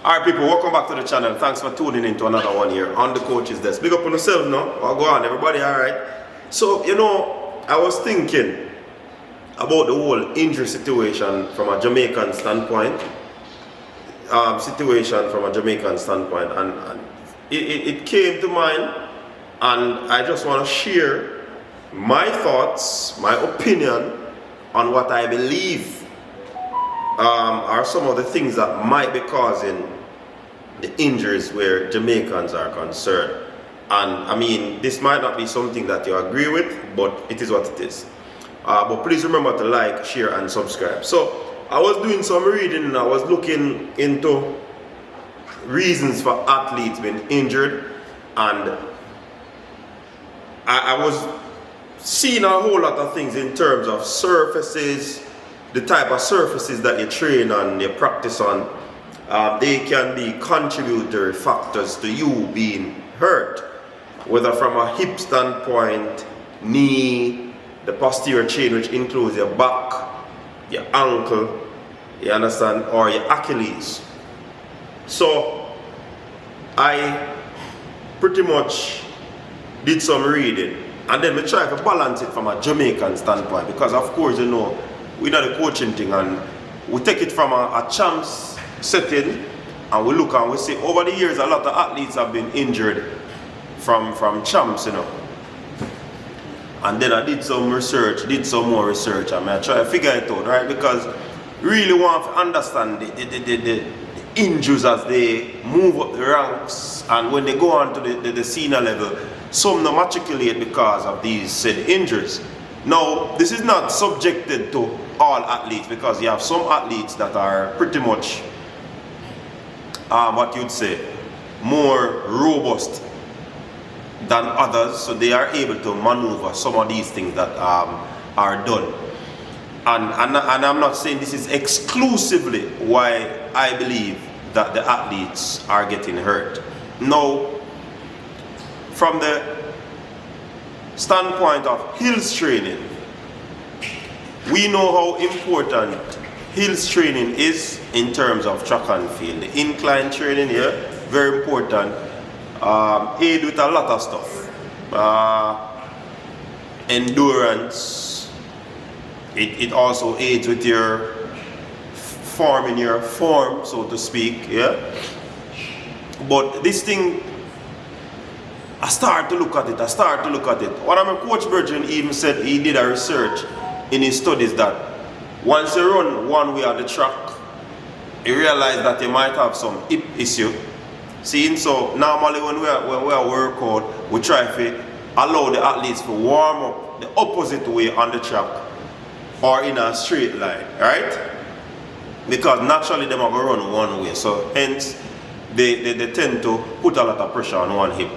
Alright people, welcome back to the channel. Thanks for tuning into another one here on the Coach's Desk. Big up on yourself now. Oh, go on, everybody, alright? So, you know, I was thinking about the whole injury situation from a Jamaican standpoint. And it came to mind, and I just want to share my thoughts, my opinion on what I believe are some of the things that might be causing the injuries where Jamaicans are concerned. And I mean, this might not be something that you agree with, but it is what it is. But please remember to like, share and subscribe. So I was doing some reading and I was looking into reasons for athletes being injured, and I was seeing a whole lot of things in terms of surfaces, the type of surfaces that you train on, you practice on. They can be contributory factors to you being hurt, whether from a hip standpoint, knee, the posterior chain, which includes your back, your ankle, you understand, or your Achilles. So I pretty much did some reading, and then we try to balance it from a Jamaican standpoint, because of course, you know, we know the coaching thing, and we take it from a champs setting, and we look and we see over the years a lot of athletes have been injured from champs, you know. And then I did some more research, and I try to figure it out, right? Because really want to understand the injuries as they move up the ranks, and when they go on to the senior level, some not matriculate because of these said injuries. Now, this is not subjected to all athletes, because you have some athletes that are pretty much, what you'd say, more robust than others, so they are able to maneuver some of these things that are done. And I'm not saying this is exclusively why I believe that the athletes are getting hurt. Now, from the standpoint of hills training, we know how important hills training is in terms of track and field. The incline training here, very important. Aid with a lot of stuff. Endurance. It also aids with your forming your form, so to speak. Yeah. But this thing, I start to look at it. One of my coach Virgin even said he did a research in his studies that once you run one way on the track, you realize that you might have some hip issue. See, so normally when we are work out, we try to allow the athletes to warm up the opposite way on the track or in a straight line, right? Because naturally they are going to run one way, so hence they tend to put a lot of pressure on one hip.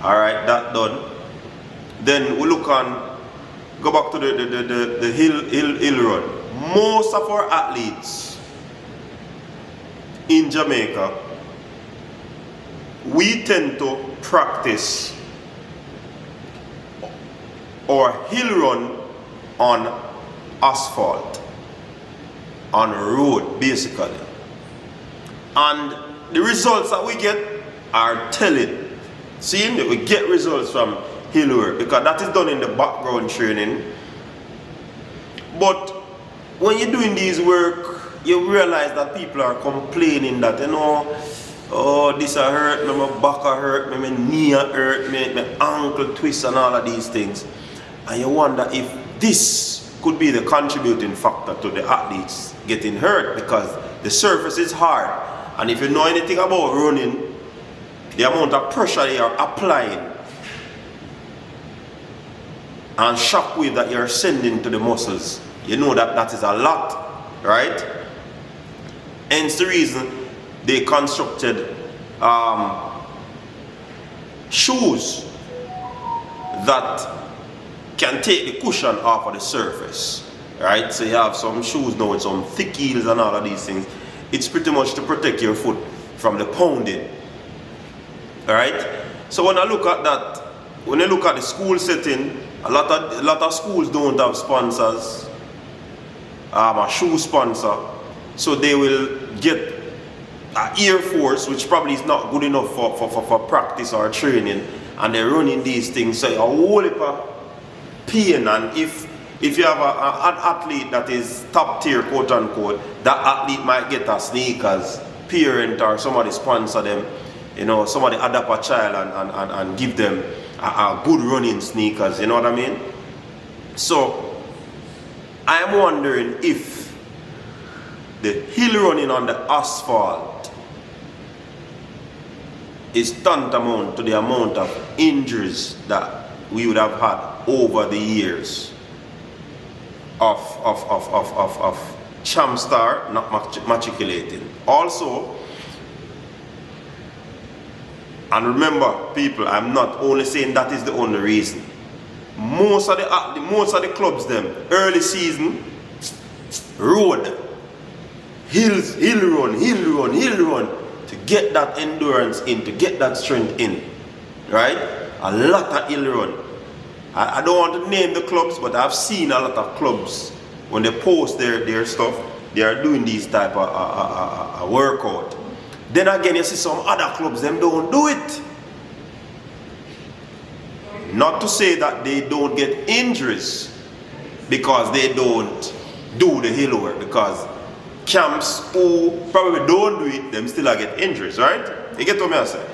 Alright, that done. Then we look on, go back to the hill run. Most of our athletes in Jamaica, we tend to practice or hill run on asphalt, on road basically. And the results that we get are telling. Seeing that we get results from hill work, because that is done in the background training. But when you're doing these work, you realize that people are complaining that, you know, oh, this a hurt me, my back a hurt me, my knee a hurt me, my ankle twist and all of these things. And you wonder if this could be the contributing factor to the athletes getting hurt, because the surface is hard. And if you know anything about running, the amount of pressure you are applying and shockwave that you're sending to the muscles, you know that is a lot, right? Hence the reason they constructed shoes that can take the cushion off of the surface, right? So you have some shoes now with some thick heels and all of these things. It's pretty much to protect your foot from the pounding. Alright? So when I look at that, when I look at the school setting, a lot of schools don't have sponsors, a shoe sponsor, so they will get Air Force, which probably is not good enough for practice or training, and they're running these things, so a whole heap of pain. And if you have an athlete that is top tier, quote unquote, that athlete might get a sneakers, parent or somebody sponsor them, you know, somebody adopt a child and give them a good running sneakers, you know what I mean? So I'm wondering if the hill running on the asphalt is tantamount to the amount of injuries that we would have had over the years of Champ Star not matriculating. Also, and remember people, I'm not only saying that is the only reason. Most of the clubs them early season road, hill run to get that endurance in, to get that strength in, right? A lot of hill run. I don't want to name the clubs, but I've seen a lot of clubs when they post their stuff, they are doing these type of workout. Then again, you see some other clubs, them don't do it. Not to say that they don't get injuries because they don't do the hill work, because camps who probably don't do it, them still get injuries, right? You get what I say?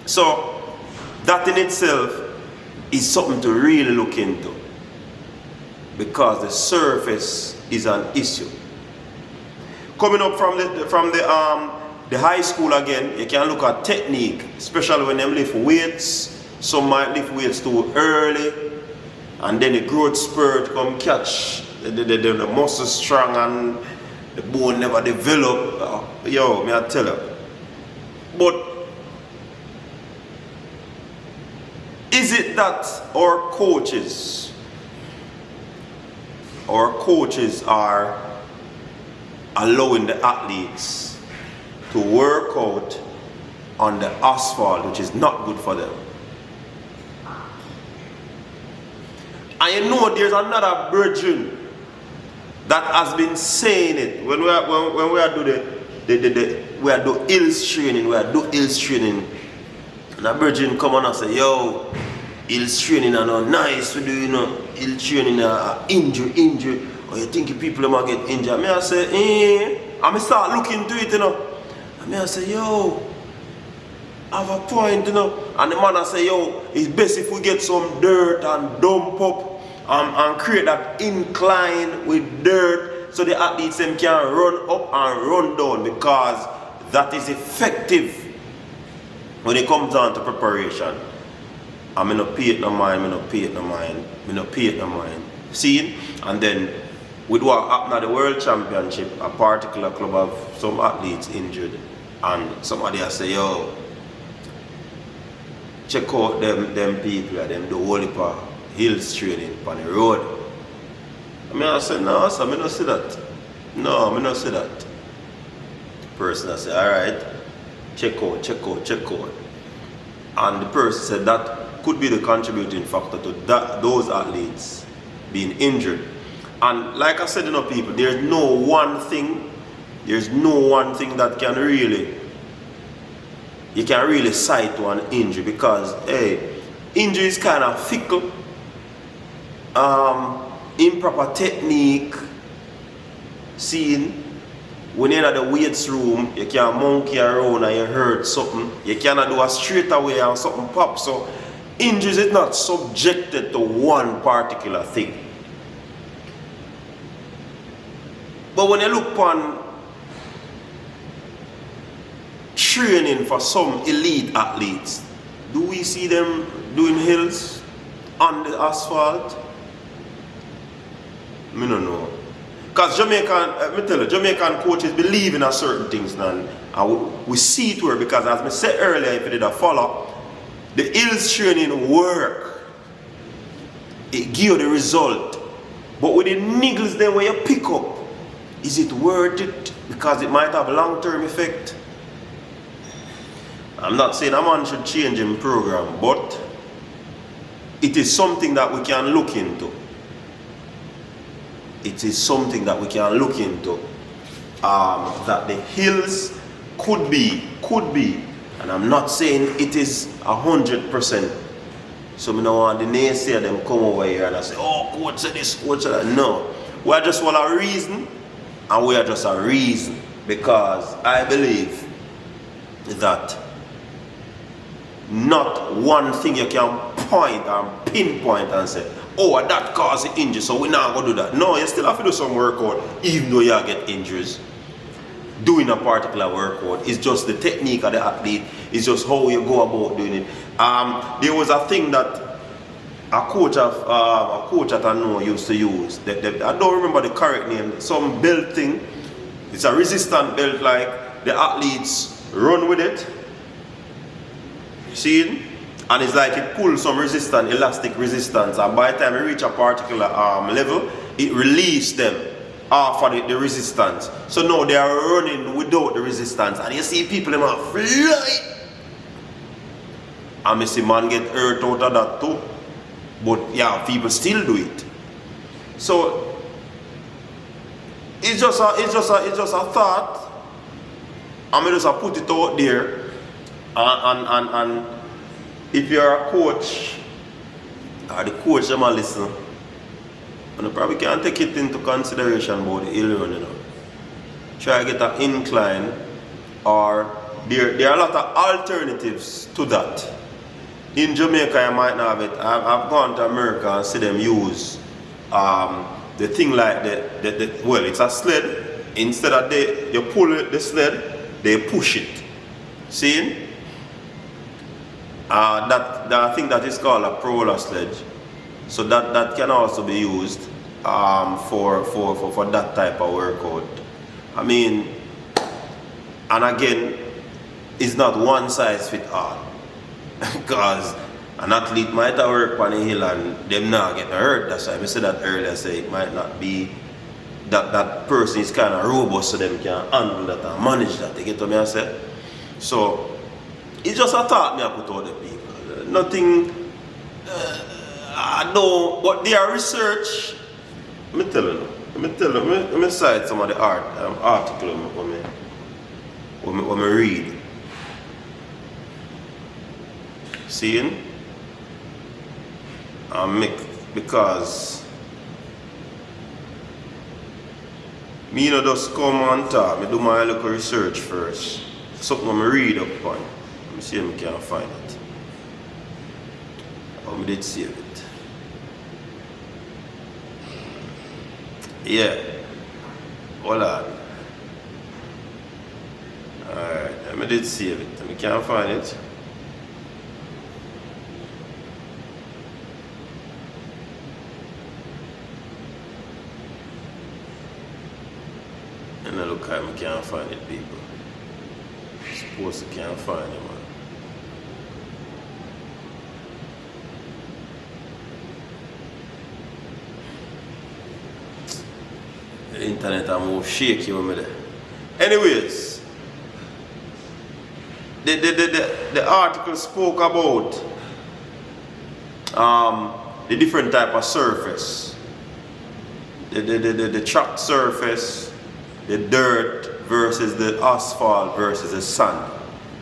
So that in itself is something to really look into, because the surface is an issue. Coming up from the high school again, you can look at technique, especially when they lift weights. Some might lift weights too early, and then the growth spurt come catch the muscle strong and the bone never develop. Yo, may I tell you. But is it that our coaches are allowing the athletes to work out on the asphalt, which is not good for them? And you know there's another brethren that has been saying it when we are do hills training, and a brethren come on and say, yo, hills training are not nice to do, you know, hill training injury, or you think people might get injured. I say, I start looking into it, you know. I say, yo, I have a point, you know. And the man I say, yo, it's best if we get some dirt and dump up and create that incline with dirt so the athletes them can run up and run down, because that is effective when it comes down to preparation. I'm in a pay it no mind. See? And then with what happened at the World Championship, a particular club have some athletes injured, and somebody has say, yo, check out them people, them do whole heap of hills training on the road. I say, no, so I don't see that. No, I don't see that. The person I say, alright, check out. And the person said that could be the contributing factor to those athletes being injured. And like I said, you know, people, there's no one thing that can really, you can really cite to an injury, because hey, injury is kind of fickle. Improper technique, seeing when you're in the weights room, you can monkey around and you hurt something, you cannot do a straight away and something pop. So injuries is not subjected to one particular thing. But when you look on training for some elite athletes, do we see them doing hills on the asphalt? I don't know. Because Jamaican coaches believe in a certain things now. And we see it where, because as I said earlier, if you did a follow, the hills training work. It gives you the result. But with the niggles then when you pick up, is it worth it? Because it might have a long-term effect. I'm not saying a man should change his program, but it is something that we can look into. It is something that we can look into. That the hills could be, and I'm not saying it is 100%. So I don't want the naysayer them come over here and I say, oh, coach said this, coach said that. No, we are just want a reason, and we are just a reason, because I believe that not one thing you can point and pinpoint and say, oh, that caused the injury, so we're not going to do that. No, you still have to do some workout, even though you get injuries. Doing a particular workout is just the technique of the athlete, it's just how you go about doing it. There was a thing that a coach that I know used to use. I don't remember the correct name. Some belt thing. It's a resistant belt, like the athletes run with it. See? And it's like it pulls some resistance, elastic resistance, and by the time you reach a particular level, it releases them off of the resistance. So now they are running without the resistance, and you see people them are fly. And I see man get hurt out of that too. But yeah, people still do it. So it's just a thought. I'm just put it out there, and if you're a coach, or the coach them a listen, and you probably can't take it into consideration about the ill run, you know. Try to get an incline, or there are a lot of alternatives to that. In Jamaica, you might not have it. I've gone to America and see them use the thing like well, it's a sled. Instead of you pull the sled, they push it. See? I think that is called a roller sledge. So that can also be used for that type of workout. I mean, and again, it's not one size fit all. Because an athlete might have worked on a hill and them not getting hurt. That's why I said that earlier. Say it might not be that person is kind of robust so them can handle that and manage that. You get what I say? So it's just a thought me I put out the people. Nothing. I know, but their research. Let me tell you. Let me cite some of the article when I read. Seeing? Because me not just come and talk, I do my local research first. Something I read up on. Let me see if I can find it. Oh, I did save it. Yeah. Hold on. Alright, I did save it. I can't find it. And I look at I can't find it, people. Suppose I can't find it, man. The internet are more shaky when me there. Anyways, the article spoke about the different type of surface. The track surface, the dirt versus the asphalt versus the sand.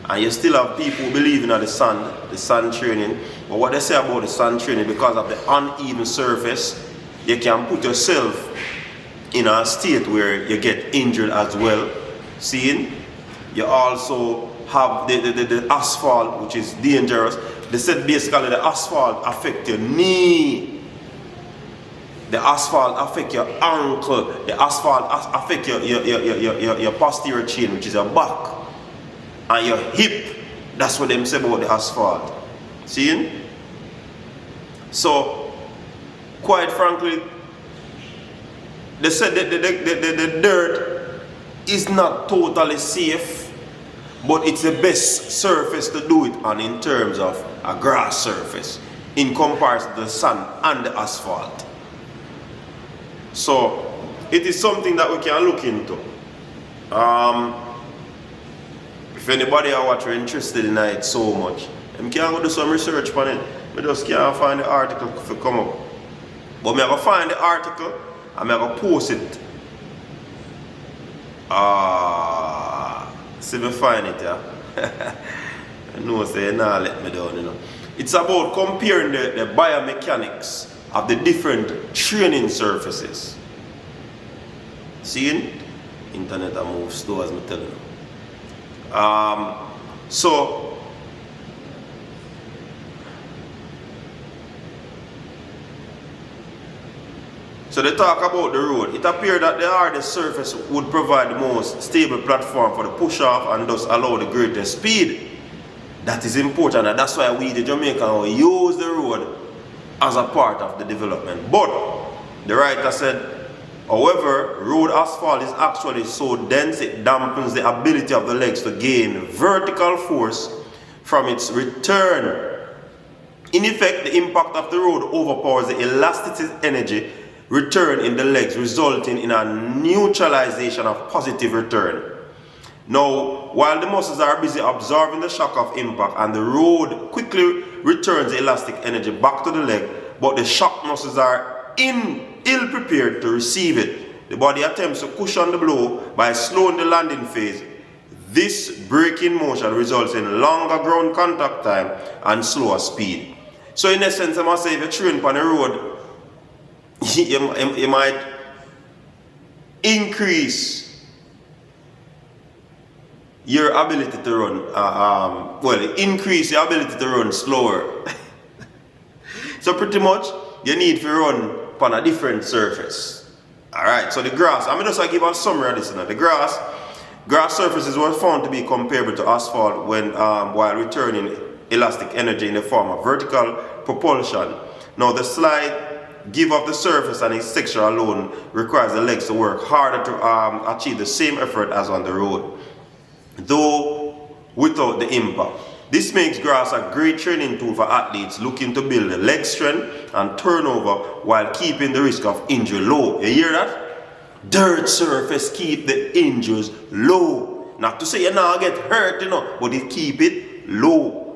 And you still have people who believe in the sand training. But what they say about the sand training, because of the uneven surface, you can put yourself in a state where you get injured as well. Seeing? You also have the asphalt, which is dangerous. They said basically the asphalt affect your knee. The asphalt affect your ankle. The asphalt affect your posterior chain, which is your back. And your hip. That's what them say about the asphalt. Seeing? So, quite frankly, they said that the dirt is not totally safe, but it's the best surface to do it on in terms of a grass surface in comparison to the sand and the asphalt. So it is something that we can look into. If anybody out watch are interested in it so much, I can go do some research on it. I just can't find the article to come up. But I'm going to find the article and I'm going to post it See me find it, yeah. I know say you nah let me down, you know. It's about comparing the biomechanics of the different training surfaces. Seeing? Internet a move slow as me tell you. So they talk about the road. It appears that the hardest surface would provide the most stable platform for the push-off and thus allow the greatest speed. That is important, and that's why we, the Jamaicans, use the road as a part of the development. But the writer said, however, road asphalt is actually so dense it dampens the ability of the legs to gain vertical force from its return. In effect, the impact of the road overpowers the elastic energy return in the legs, resulting in a neutralization of positive return. Now, while the muscles are busy absorbing the shock of impact and the road quickly returns the elastic energy back to the leg, but the shock muscles are ill prepared to receive it. The body attempts to cushion the blow by slowing the landing phase. This braking motion results in longer ground contact time and slower speed. So in essence, I must say, if you train on the road, you might increase your ability to run, increase your ability to run slower. So pretty much, you need to run on a different surface. Alright, so the grass, I'm just going to give a summary of this now. The grass surfaces were found to be comparable to asphalt when while returning elastic energy in the form of vertical propulsion. Now the slide give of the surface and its texture alone requires the legs to work harder to achieve the same effort as on the road, though without the impact. This makes grass a great training tool for athletes looking to build leg strength and turnover while keeping the risk of injury low. You hear that? Dirt surface keep the injuries low. Not to say you now get hurt, you know, but it keep it low.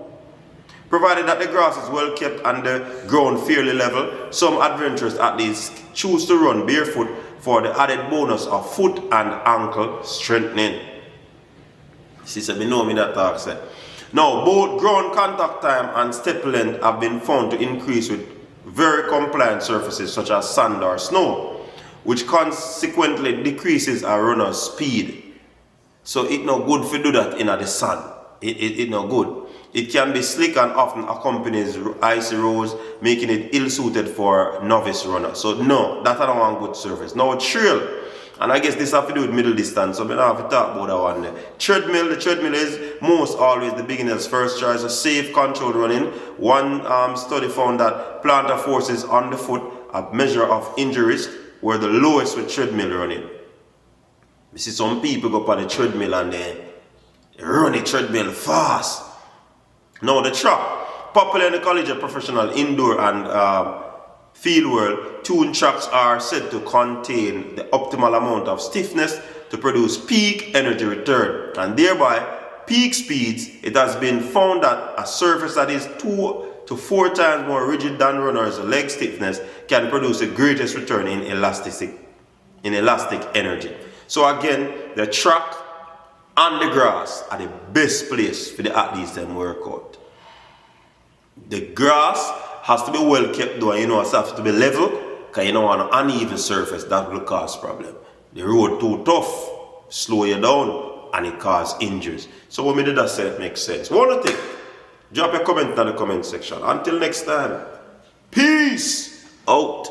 Provided that the grass is well kept and the ground fairly level, some adventurous athletes choose to run barefoot for the added bonus of foot and ankle strengthening. See, so me know me that talk say. Now, both ground contact time and step length have been found to increase with very compliant surfaces such as sand or snow, which consequently decreases a runner's speed. So it's not good to do that in the sun. It's not good. It can be slick and often accompanies icy roads, making it ill-suited for novice runners. So no, that's not one good surface. Now trail, and I guess this has to do with middle distance, so I don't have to talk about that one there. The treadmill is most always the beginner's first choice of safe, controlled running. One study found that plantar forces on the foot, a measure of injury risk, were the lowest with treadmill running. You see some people go up on the treadmill and they run the treadmill fast. Now the track, popular in the collegiate, professional, indoor and field world, tuned tracks are said to contain the optimal amount of stiffness to produce peak energy return and thereby peak speeds. It has been found that a surface that is 2 to 4 times more rigid than runners' leg stiffness can produce the greatest return in elastic energy. So again, the track and the grass are the best place for the athletes to work out. The grass has to be well kept though, you know, it has to be level, because you don't want an uneven surface, that will cause problem. The road too tough, slow you down, and it cause injuries. So what me did that say it makes sense. One thing, drop a comment in the comment section. Until next time, peace out.